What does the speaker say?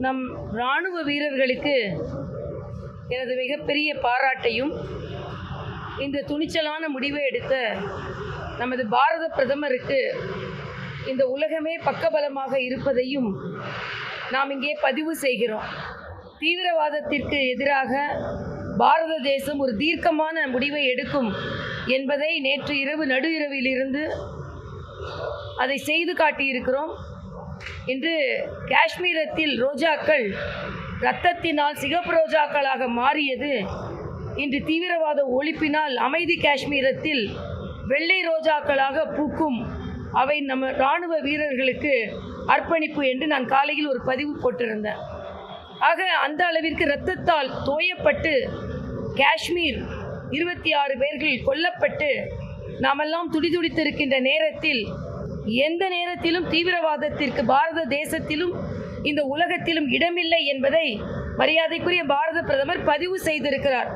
நம் இராணுவ வீரர்களுக்கு எனது மிகப்பெரிய பாராட்டையும், இந்த துணிச்சலான முடிவை எடுத்த நமது பாரத பிரதமருக்கு இந்த உலகமே பக்கபலமாக இருப்பதையும் நாம் இங்கே பதிவு செய்கிறோம். தீவிரவாதத்திற்கு எதிராக பாரத தேசம் ஒரு தீர்க்கமான முடிவை எடுக்கும் என்பதை நேற்று இரவு நடு இரவிலிருந்து அதை செய்து காட்டியிருக்கிறோம். இன்று காஷ்மீரத்தில் ரோஜாக்கள் இரத்தத்தினால் சிகப்பு ரோஜாக்களாக மாறியது இன்று தீவிரவாத ஒழிப்பினால் அமைதி காஷ்மீரத்தில் வெள்ளை ரோஜாக்களாக பூக்கும். அவை நம்ம இராணுவ வீரர்களுக்கு அர்ப்பணிப்பு என்று நான் காலையில் ஒரு பதிவு போட்டிருந்தேன். ஆக அந்த அளவிற்கு இரத்தத்தால் தோயப்பட்டு காஷ்மீர் 26 பேர்கள் கொல்லப்பட்டு நாமெல்லாம் துடிதுடித்திருக்கின்ற நேரத்தில், எந்த நேரத்திலும் தீவிரவாதத்திற்கு பாரத தேசத்திலும் இந்த உலகத்திலும் இடமில்லை என்பதை மரியாதைக்குரிய பாரத பிரதமர் பதிவு செய்திருக்கிறார்.